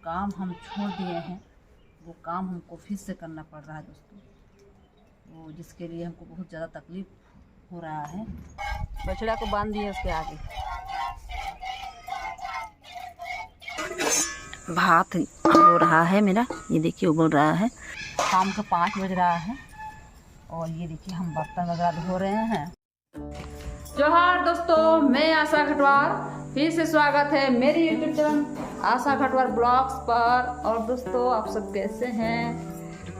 काम हम छोड़ दिए हैं वो काम हमको फिर से करना पड़ रहा है दोस्तों। वो जिसके लिए हमको बहुत ज़्यादा तकलीफ़ हो रहा है। बछड़ा को बांध दिए उसके आगे। भात हो रहा है मेरा, ये देखिए उबल रहा है। शाम का 5 बज रहा है और ये देखिए हम बर्तन वगैरह धो रहे हैं। जोहार दोस्तों, मैं आशा खटवार, फिर से स्वागत है मेरी यूट्यूब चैनल आशा खटवार ब्लॉग्स पर। और दोस्तों आप सब कैसे हैं?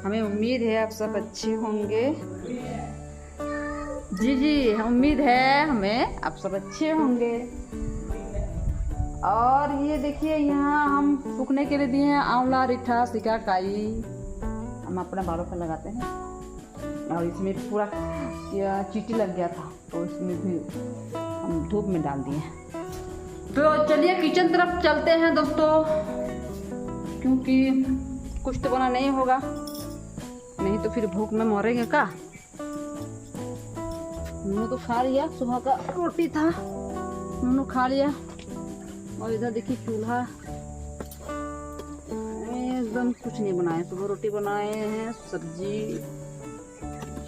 हमें उम्मीद है आप सब अच्छे होंगे। जी उम्मीद है हमें आप सब अच्छे होंगे। और ये देखिए यहाँ हम सूखने के लिए दिए हैं आंवला, रिठा, सिकाकाई। हम अपने बालों पर लगाते हैं और इसमें पूरा चींटी लग गया था तो इसमें भी हम धूप में डाल दिए हैं। तो चलिए किचन तरफ चलते हैं दोस्तों, क्योंकि कुछ तो बना नहीं होगा, नहीं तो फिर भूख में मरेंगे का। नूनू तो खा लिया, सुबह का रोटी था नूनू खा लिया। और इधर देखिए चूल्हा एकदम कुछ नहीं बनाए, सुबह रोटी बनाए हैं, सब्जी।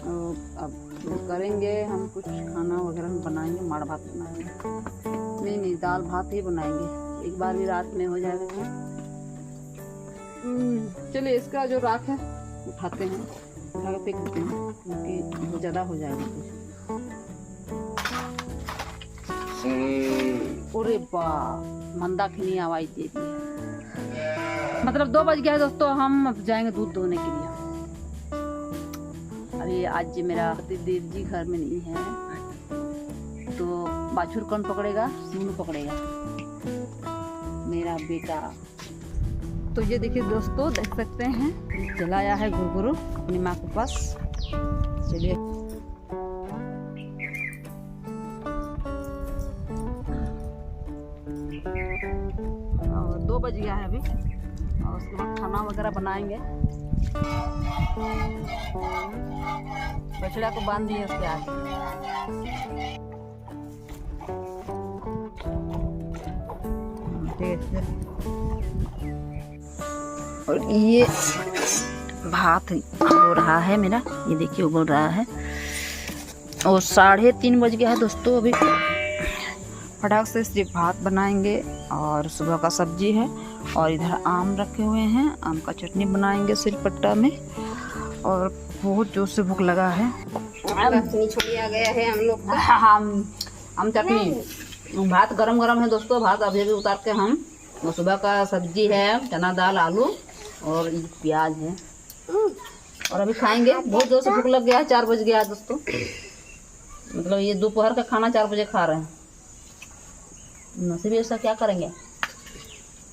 और अब करेंगे हम कुछ खाना वगैरह हम बनाएंगे, माड़ भात बनाएंगे। नहीं दाल भात ही बनाएंगे, एक बार भी रात में हो जाएगा। चलिए इसका जो राख है उठाते हैं, उठा के फेंक देते हैं क्योंकि बहुत ज़्यादा हो जाएगा कुछ। अरे बाप, मंदाकिनी आवाज दे दी। मतलब 2 बज गया है दोस्तों, हम अब जाएंगे दूध दोहने के लिए। अरे आज मेरा देव जी घर में नहीं है तो बाछुर कौन पकड़ेगा? नूनू पकड़ेगा, मेरा बेटा। तो ये देखिए दोस्तों, देख सकते हैं चलाया है गुरगुरु अपनी माँ के पास। चलिए और 2 बज गया है अभी, और उसके बाद खाना वगैरह बनाएंगे। बछड़ा को बांध दिए उसके आगे। और ये भात हो रहा है मेरा, ये देखिए उबल रहा है। और 3:30 बज गया है दोस्तों, अभी फटाक से सिर्फ भात बनाएंगे और सुबह का सब्जी है। और इधर आम रखे हुए हैं, आम का चटनी बनाएंगे सिलपट्टा में। और बहुत जोर से भूख लगा है। छोड़ी आ गया है हम लोग का। आम चटनी, भात गरम गरम है दोस्तों। भात अभी अभी उतार के हम, और सुबह का सब्जी है चना दाल, आलू और प्याज है। और अभी खाएंगे, बहुत जोर से भूख लग गया है। 4 बज गया है दोस्तों, मतलब ये दोपहर का खाना 4 बजे खा रहे हैं। नसीब ऐसा क्या करेंगे,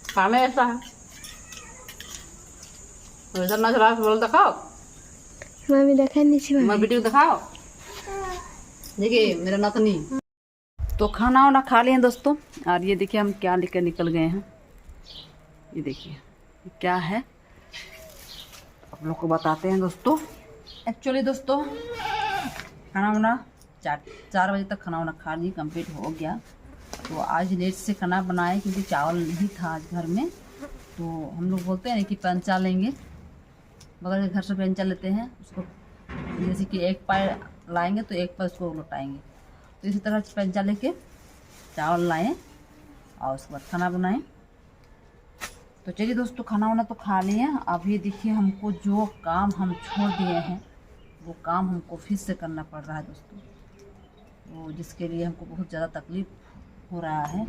खाने ऐसा है। इधर ना चला बोल दिखाओ, मम्मी दिखाई नहीं, मैं वीडियो दिखाओ। देखिए मेरा नतनी। तो खाना वाना खा लिए दोस्तों, और ये देखिए हम क्या लेकर निकल गए हैं। ये देखिए क्या है, आप लोग को बताते हैं दोस्तों। एक्चुअली दोस्तों खाना वाना 4 बजे तक खाना वाना खा ली, कंप्लीट हो गया। तो आज लेट से खाना बनाए क्योंकि चावल नहीं था आज घर में। तो हम लोग बोलते हैं कि पंचा लेंगे, बगल के घर से पंचा लेते हैं उसको, जैसे कि एक पैर लाएंगे तो एक पैर उसको लौटाएंगे। तो इसी तरह पंचा लेके चावल लाएं और उसके बाद खाना बनाएं। तो चलिए दोस्तों खाना वाना तो खा लिए। अभी देखिए हमको जो काम हम छोड़ दिए हैं वो काम हमको फिर से करना पड़ रहा है दोस्तों। वो जिसके लिए हमको बहुत ज़्यादा तकलीफ़ हो रहा है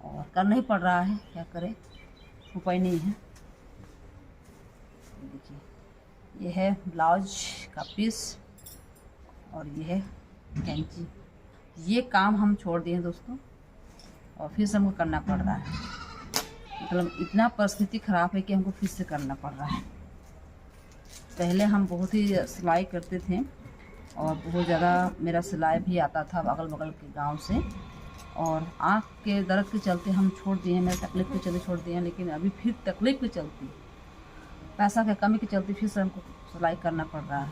और करना ही पड़ रहा है, क्या करें, उपाय नहीं है। देखिए ये है ब्लाउज का पीस और ये है कैंची। ये काम हम छोड़ दिए दोस्तों और फिर से हमको करना पड़ रहा है। मतलब इतना परिस्थिति ख़राब है कि हमको फिर से करना पड़ रहा है। पहले हम बहुत ही सिलाई करते थे और बहुत ज़्यादा मेरा सिलाई भी आता था अगल बगल के गांव से। और आँख के दर्द के चलते हम छोड़ दिए हैं, मेरे तकलीफ़ के चलते छोड़ दिए हैं। लेकिन अभी फिर तकलीफ़ के चलते, पैसा के कमी के चलते फिर से हमको सिलाई करना पड़ रहा है।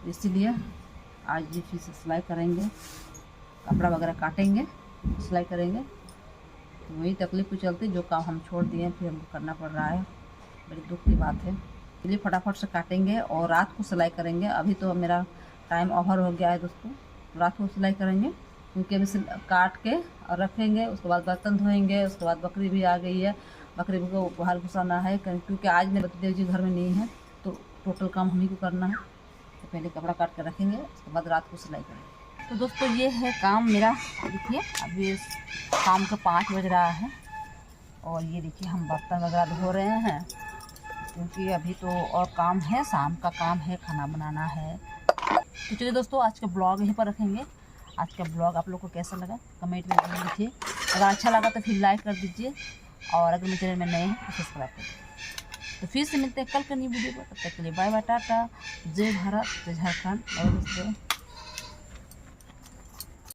इसीलिए आज भी फिर से सिलाई करेंगे, कपड़ा वगैरह काटेंगे, सिलाई करेंगे। तो वही तकलीफ के चलते जो काम हम छोड़ दिए फिर हमको करना पड़ रहा है, बड़ी दुख की बात है। इसलिए फटाफट से काटेंगे और रात को सिलाई करेंगे। अभी तो मेरा टाइम ओवर हो गया है दोस्तों, रात को सिलाई करेंगे क्योंकि अभी काट के और रखेंगे, उसके बाद बर्तन धोएंगे, उसके बाद बकरी भी आ गई है, बकरी को बाहर घुसाना है क्योंकि आज मेरे पतिदेव जी घर में नहीं है तो टोटल काम हम ही को करना है। तो पहले कपड़ा काट के रखेंगे, उसके बाद रात को सिलाई करेंगे। तो दोस्तों ये है काम मेरा। देखिए अभी शाम को 5 बज रहा है और ये देखिए हम बर्तन वगैरह धो रहे हैं क्योंकि अभी तो और काम है, शाम का काम है, खाना बनाना है। तो चलिए दोस्तों आज का ब्लॉग यहीं पर रखेंगे। आज का ब्लॉग आप लोग को कैसा लगा कमेंट में जरूर लिखिए। अगर अच्छा लगा तो फिर लाइक कर दीजिए और अगर मेरे चैनल में नए हैं तो सब्सक्राइब कर दीजिए। तो फिर से मिलते हैं कल का न्यू वीडियो पर, तब तक के लिए बाय बाय, टाटा, जय भारत, जय झारखंड। और दोस्तों